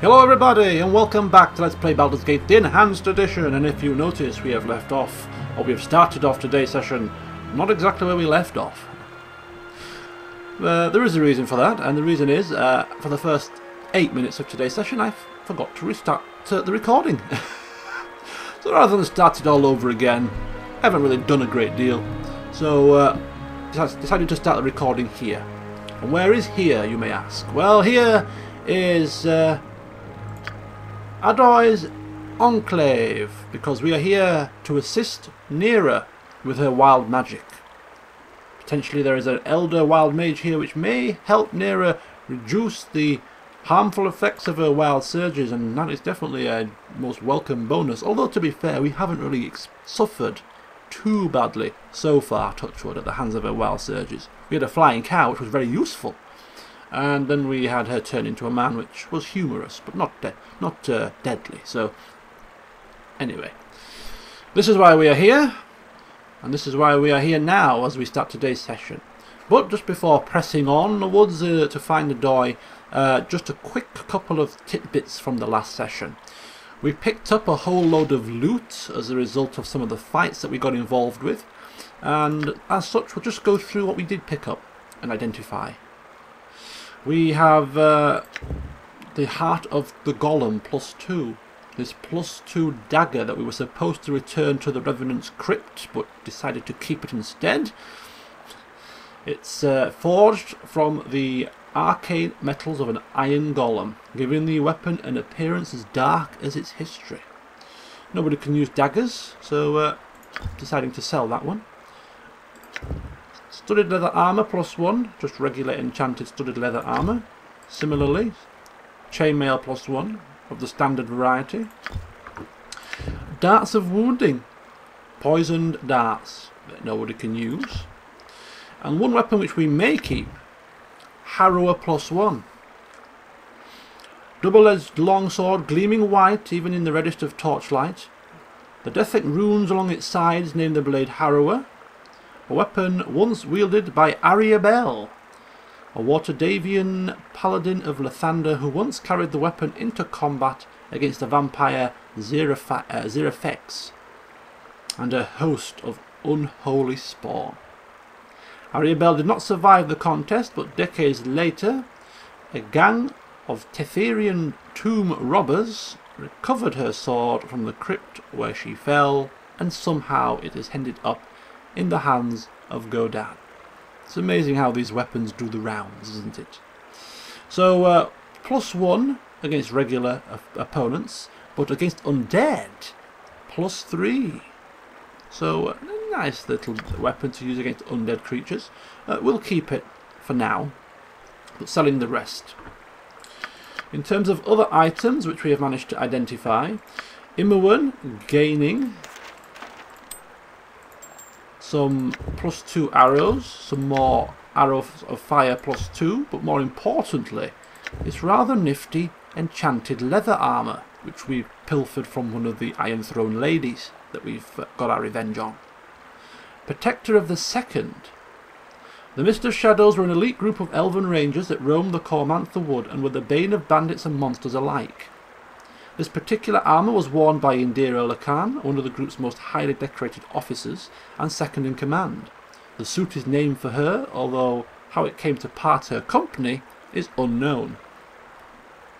Hello everybody and welcome back to Let's Play Baldur's Gate the Enhanced Edition, and if you notice we have left off, or we have started off today's session not exactly where we left off. There is a reason for that, and the reason is for the first 8 minutes of today's session I forgot to restart the recording. So rather than start it all over again, I haven't really done a great deal, so decided to start the recording here. And where is here, you may ask? Well, here is Adoy's Enclave, because we are here to assist Nera with her wild magic. Potentially there is an elder wild mage here which may help Nera reduce the harmful effects of her wild surges, and that is definitely a most welcome bonus. Although, to be fair, we haven't really suffered too badly so far, touchwood, at the hands of her wild surges. We had a flying cow, which was very useful, and then we had her turn into a man, which was humorous, but not deadly. So, anyway, this is why we are here, and this is why we are here now as we start today's session. But just before pressing onwards to find Adoy, just a quick couple of tidbits from the last session. We picked up a whole load of loot as a result of some of the fights that we got involved with, and as such we'll just go through what we did pick up and identify. We have the Heart of the Golem +2. This +2 dagger that we were supposed to return to the Revenant's crypt, but decided to keep it instead. It's forged from the arcane metals of an iron golem, giving the weapon an appearance as dark as its history. Nobody can use daggers, so deciding to sell that one. Studded leather armour +1, just regular enchanted studded leather armour. Similarly, chainmail +1 of the standard variety. Darts of wounding, poisoned darts that nobody can use. And one weapon which we may keep, Harrower +1. Double-edged longsword, gleaming white even in the reddest of torchlight. The Deathic runes along its sides name the blade Harrower. A weapon once wielded by Ariabel, a Waterdavian paladin of Lathander who once carried the weapon into combat against the vampire Zerafex and a host of unholy spawn. Ariabel did not survive the contest, but decades later, a gang of Tetherian tomb robbers recovered her sword from the crypt where she fell, and somehow it has ended up in the hands of Godan. It's amazing how these weapons do the rounds, isn't it? So, +1 against regular opponents, but against undead, +3. So, a nice little weapon to use against undead creatures. We'll keep it for now, but selling the rest. In terms of other items which we have managed to identify, Imowen gaining some +2 arrows, some more arrows of fire +2, but more importantly, it's rather nifty enchanted leather armour, which we pilfered from one of the Iron Throne ladies that we've got our revenge on. Protector of the Second. The Mist of Shadows were an elite group of elven rangers that roamed the Cormantha Wood and were the bane of bandits and monsters alike. This particular armour was worn by Indira Lakan, one of the group's most highly decorated officers and second in command. The suit is named for her, although how it came to part her company is unknown.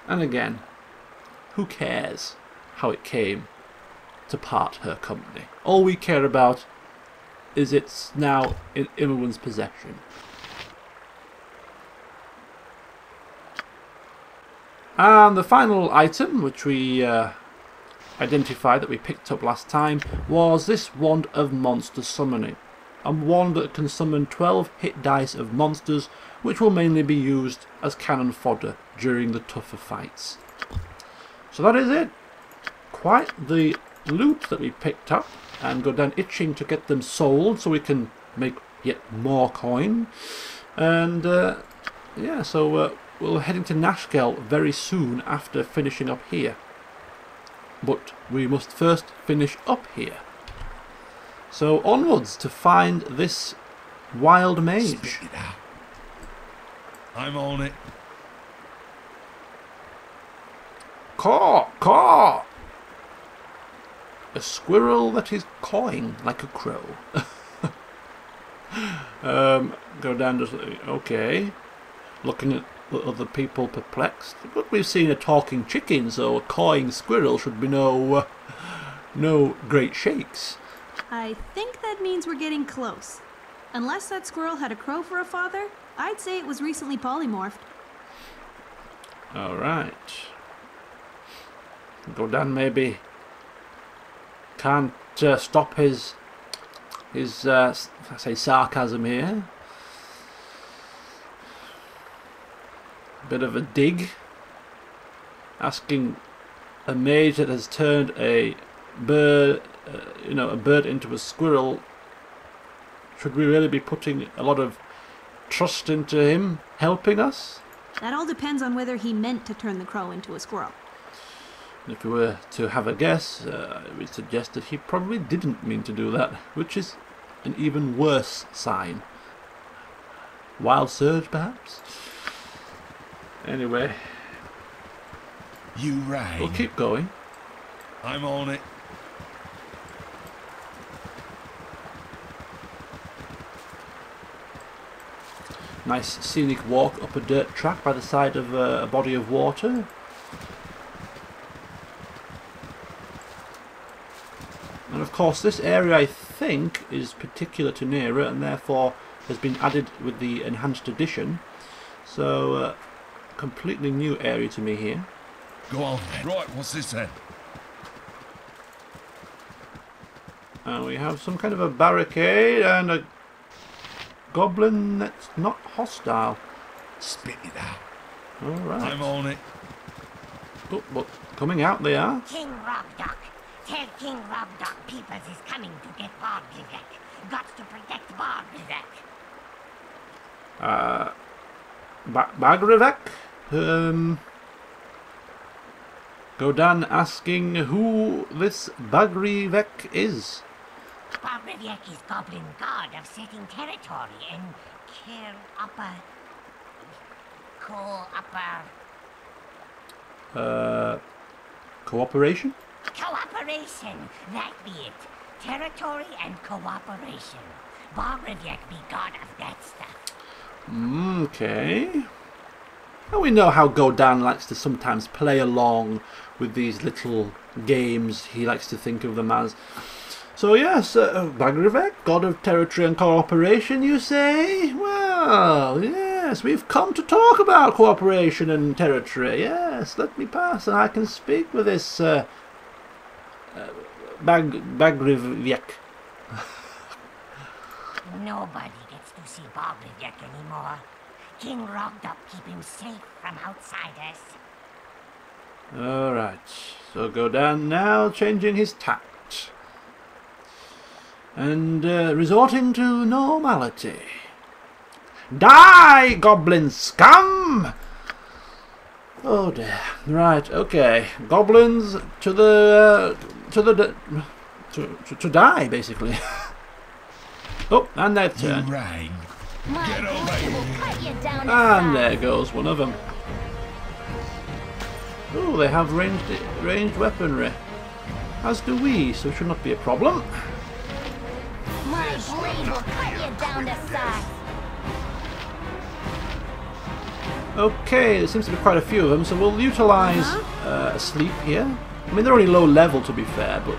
And again, who cares how it came to part her company? All we care about is it's now in Imowen's possession. And the final item which we identified that we picked up last time was this Wand of Monster Summoning. A wand that can summon 12 hit dice of monsters, which will mainly be used as cannon fodder during the tougher fights. So that is it. Quite the loot that we picked up, and go down itching to get them sold so we can make yet more coin. And yeah, so we're heading to Nashkel very soon after finishing up here. But we must first finish up here. So onwards to find this wild mage. I'm on it. Caw! Caw! A squirrel that is cawing like a crow. Go down just... Okay. Looking at other people perplexed. But we've seen a talking chicken, so a cawing squirrel should be no great shakes. I think that means we're getting close. Unless that squirrel had a crow for a father, I'd say it was recently polymorphed. Alright. Godan maybe can't stop his I say sarcasm here. Bit of a dig. Asking a mage that has turned a bird, a bird into a squirrel. Should we really be putting a lot of trust into him helping us? That all depends on whether he meant to turn the crow into a squirrel. If we were to have a guess, we suggest that he probably didn't mean to do that, which is an even worse sign. Wild surge, perhaps? Anyway. You rang. We'll keep going. I'm on it. Nice scenic walk up a dirt track by the side of a body of water. And of course this area I think is particular to Nera and therefore has been added with the enhanced edition. So completely new area to me here. Go on then. Right, what's this then? And we have some kind of a barricade and a goblin that's not hostile. Spit it out. Alright. I'm on it. Oh, but coming out they are. King Robdock. Tell King Robdock Peoples is coming to get Bardrivek. Got to protect Bardrivek. Bagrivek? Godan asking who this Bagrivek is. Bardrivek is goblin god of setting territory and care upper... Cooperation? Cooperation, that be it. Territory and cooperation. Bardrivek be god of that stuff. Okay. Well, we know how Godan likes to sometimes play along with these little games. He likes to think of them as. So yes, Bagrivek, god of territory and cooperation, you say? Well, yes, we've come to talk about cooperation and territory. Yes, let me pass and I can speak with this Bagrivek. Nobody gets to see Bardrivek anymore. King Robdock keep him safe from outsiders. Alright, so Godan now changing his tact. And resorting to normality. Die, goblin scum! Oh dear. Right, okay. Goblins to die, basically. Oh, and their turn. You rang. Get over here. And there goes one of them. Oh, they have ranged weaponry. As do we, so it should not be a problem. My blade will cut you down to size. Okay, there seems to be quite a few of them, so we'll utilise a sleep here. I mean, they're only low level to be fair, but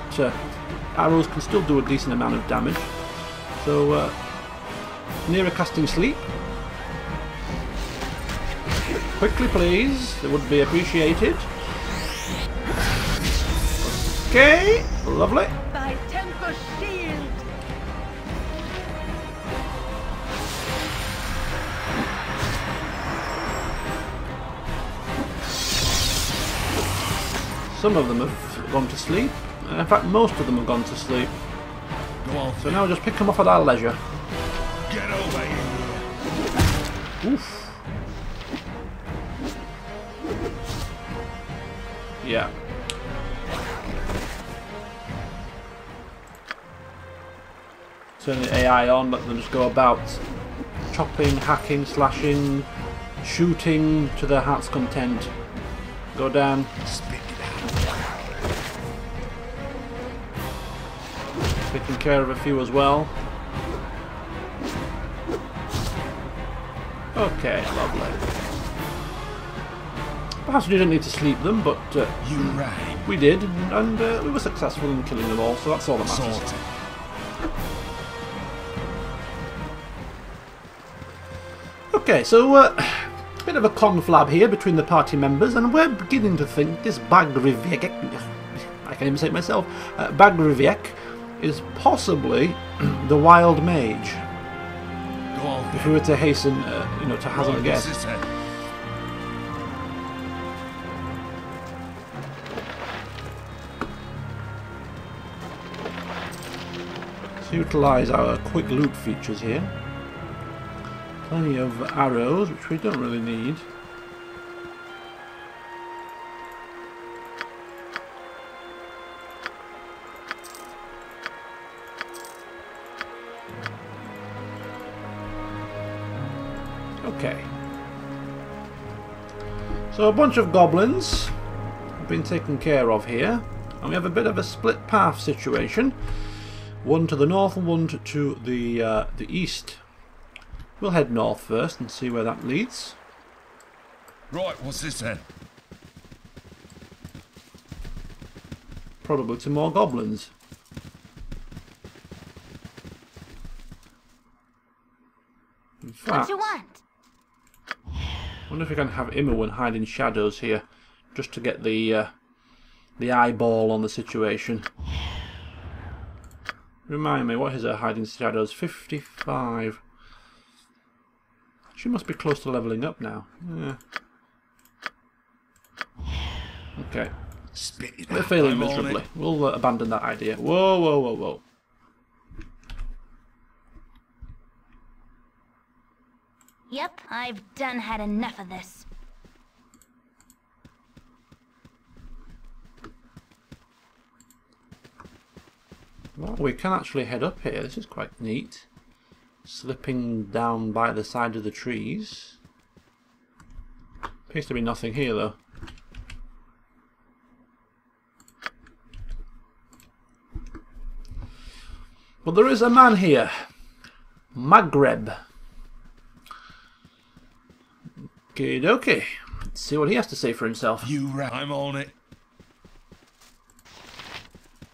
arrows can still do a decent amount of damage. So, Nera casting sleep. Quickly, please. It would be appreciated. Okay, lovely. Thy tempest shield. Some of them have gone to sleep. In fact, most of them have gone to sleep. Go on. So now we'll just pick them up at our leisure. Get over here. Oof. Yeah. Turn the AI on, let them just go about chopping, hacking, slashing, shooting to their heart's content. Go down. Spit it out. Taking care of a few as well. Okay, lovely. Perhaps we didn't need to sleep them, but You rang. we did, and we were successful in killing them all, so that's all that matters. Sorted. Okay, so a bit of a conflab here between the party members, and we're beginning to think this Bagriviek, I can't even say it myself, Bagriviek is possibly the wild mage. Go on If then. we were to hasten, you know, to hazard a Right, guess. what's this then? Let's utilise our quick loot features here. Plenty of arrows, which we don't really need. Okay. So a bunch of goblins have been taken care of here, and we have a bit of a split path situation. One to the north and one to the east. We'll head north first and see where that leads. Right, what's this then? Probably to more goblins. In What fact, you want? I wonder if we can have Imowen hide in shadows here, just to get the eyeball on the situation. Remind me, what is her hiding shadows? 55. She must be close to leveling up now. Yeah. Okay. Spit it We're out. failing I'm on miserably. it. We'll abandon that idea. Whoa, whoa, whoa, whoa. Yep, I've done had enough of this. Well, we can actually head up here. This is quite neat. Slipping down by the side of the trees. Appears to be nothing here, though. But there is a man here. Maghreb. Okie dokie. Let's see what he has to say for himself. You rang. I'm on it.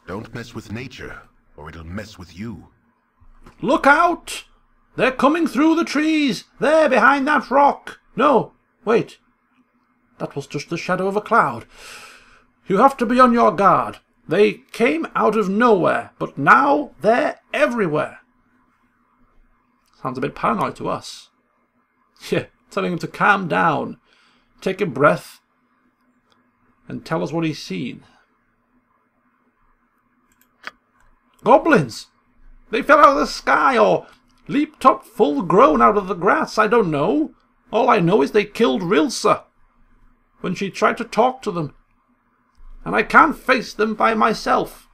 Don't mess with nature, or it'll mess with you. Look out! They're coming through the trees! There, behind that rock! No, wait. That was just the shadow of a cloud. You have to be on your guard. They came out of nowhere, but now they're everywhere. Sounds a bit paranoid to us. Yeah, telling him to calm down, take a breath, and tell us what he's seen. Goblins! They fell out of the sky or leaped up full grown out of the grass, I don't know. All I know is they killed Rilsa when she tried to talk to them. And I can't face them by myself.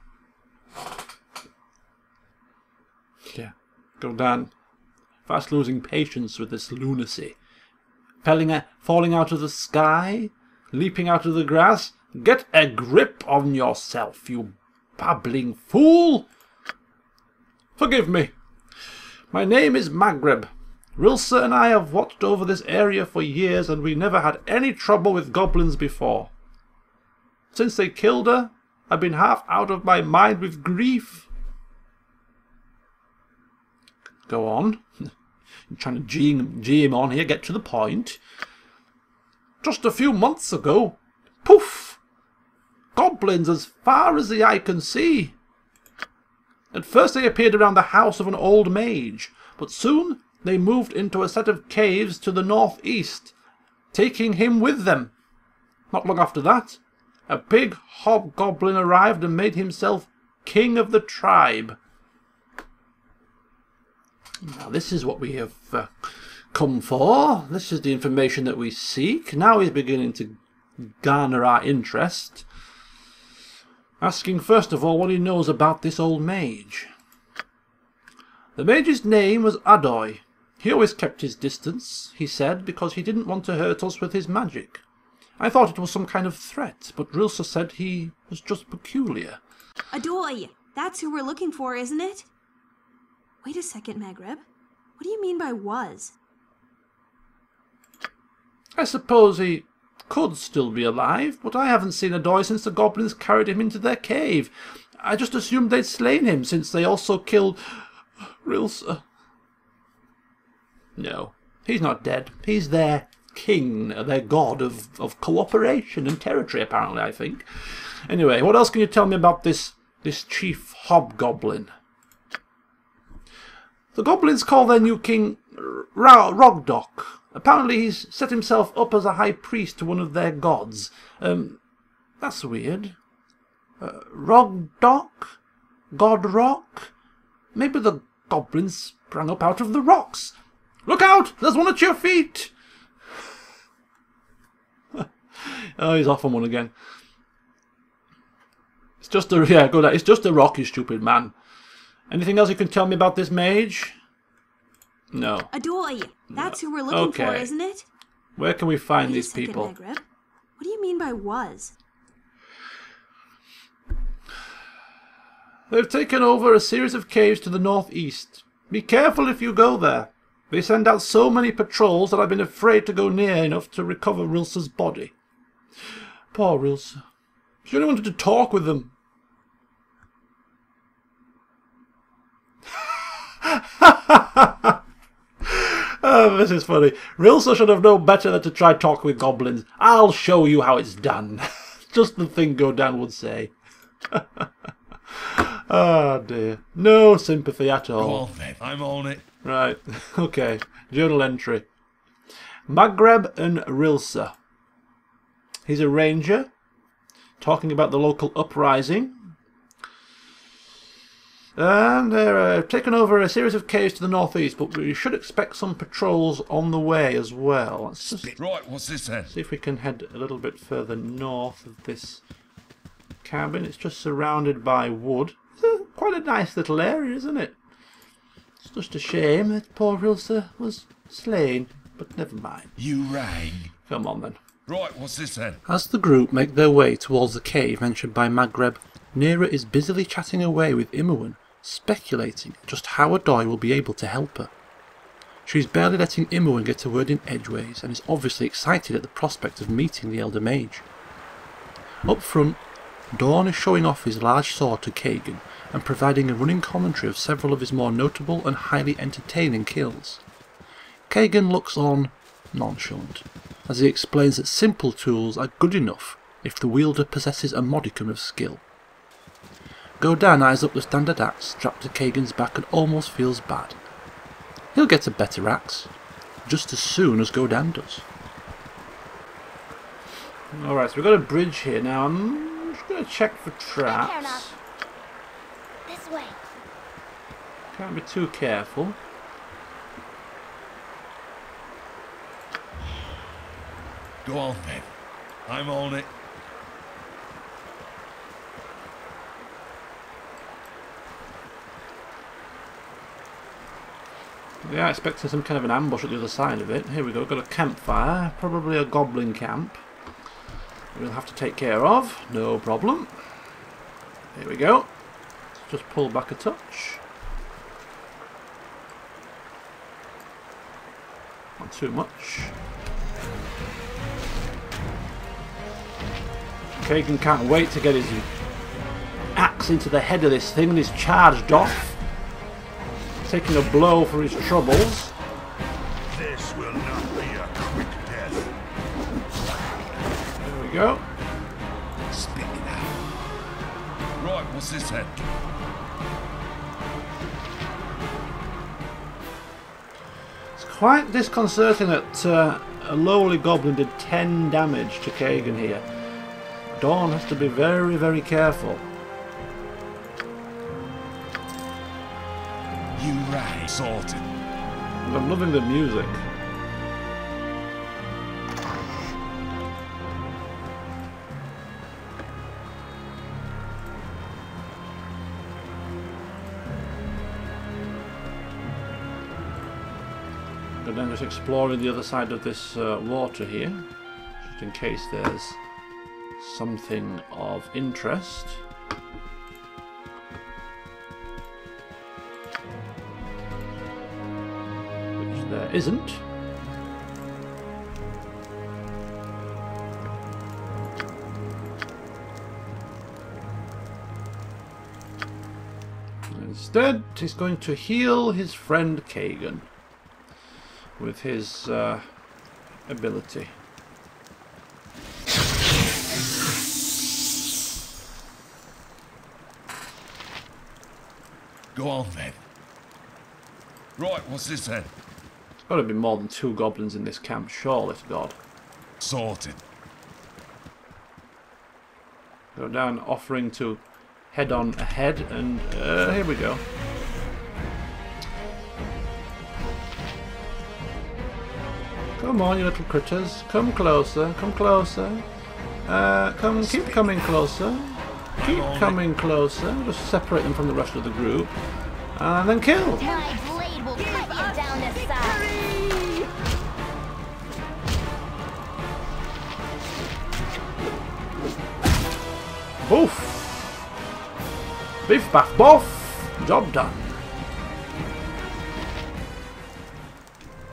Yeah, go down. Fast losing patience with this lunacy. Falling out of the sky, leaping out of the grass. Get a grip on yourself, you babbling fool! Forgive me. My name is Maghreb. Rilsa and I have watched over this area for years, and we never had any trouble with goblins before. Since they killed her, I've been half out of my mind with grief. Go on. You're trying to G him on here, get to the point. Just a few months ago, poof! Goblins as far as the eye can see. At first they appeared around the house of an old mage, but soon they moved into a set of caves to the northeast, taking him with them. Not long after that, a big hobgoblin arrived and made himself king of the tribe. Now this is what we have come for. This is the information that we seek. Now he's beginning to garner our interest. Asking first of all what he knows about this old mage. The mage's name was Adoy. He always kept his distance, he said, because he didn't want to hurt us with his magic. I thought it was some kind of threat, but Rilsa said he was just peculiar. Adoy! That's who we're looking for, isn't it? Wait a second, Maghreb. What do you mean by was? I suppose he could still be alive, but I haven't seen Adoy since the goblins carried him into their cave. I just assumed they'd slain him, since they also killed Rilsa. No, he's not dead. He's their king, their god of cooperation and territory, apparently, I think. Anyway, what else can you tell me about this chief hobgoblin? The goblins call their new king Rogdock. Apparently he's set himself up as a high priest to one of their gods. That's weird. Rogdock? Godrock? Maybe the goblins sprang up out of the rocks. Look out! There's one at your feet! Oh, he's off on one again. It's just a... Yeah, good. It's just a rock, you stupid man. Anything else you can tell me about this mage? No. Adoy! That's who we're looking for, isn't it? Where can we find these Wait a second, people? Maghreb. What do you mean by was? They've taken over a series of caves to the northeast. Be careful if you go there. They send out so many patrols that I've been afraid to go near enough to recover Rilsa's body. Poor Rilsa. She only wanted to talk with them. Oh, this is funny. Rilsa should have known better than to try talk with goblins. I'll show you how it's done. Just the thing Godan would say. Oh dear. No sympathy at all. Go on then. I'm on it. Right. Okay. Journal entry. Maghreb and Rilsa. He's a ranger. Talking about the local uprising. And they're taken over a series of caves to the northeast, but we should expect some patrols on the way as well. Let's just Right, what's this then? see if we can head a little bit further north of this cabin. It's just surrounded by wood. It's quite a nice little area, isn't it? It's just a shame that poor Rilsa was slain, but never mind. You rang. Come on then. Right, what's this then? As the group make their way towards the cave mentioned by Maghreb, Nera is busily chatting away with Imoen, speculating just how Adoy will be able to help her. She's barely letting Imoen get a word in edgeways and is obviously excited at the prospect of meeting the Elder Mage. Up front, Dawn is showing off his large sword to Kagan and providing a running commentary of several of his more notable and highly entertaining kills. Kagan looks on nonchalant, as he explains that simple tools are good enough if the wielder possesses a modicum of skill. Godan eyes up the standard axe strapped to Kagan's back and almost feels bad. He'll get a better axe, just as soon as Godan does. Alright, so we've got a bridge here now. I'm just going to check for traps. This way. Can't be too careful. Go on then. I'm on it. Yeah, expecting some kind of an ambush at the other side of it. Here we go, got a campfire, probably a goblin camp. We'll have to take care of, no problem. Here we go. Let's just pull back a touch. Not too much. Kagan can't wait to get his axe into the head of this thing and he's charged off. Taking a blow for his troubles. This will not be a quick death. There we go. Spit it out. Right, what's this then? It's quite disconcerting that a lowly goblin did 10 damage to Kagan here. Dawn has to be very, very careful. You rang. Sorted. And I'm loving the music. And I'm just exploring the other side of this water here, just in case there's something of interest. Which there isn't. Instead, he's going to heal his friend Kagan with his ability. Go on then. Right, what's this then? There's got to be more than 2 goblins in this camp, surely to God. Sorted. Go down, offering to head on ahead, and here we go. Come on, you little critters. Come closer, come closer. Keep coming closer. Keep coming closer. Just separate them from the rest of the group. And then kill. My blade will cut you down to size. Boof. Biff baff boff. Job done.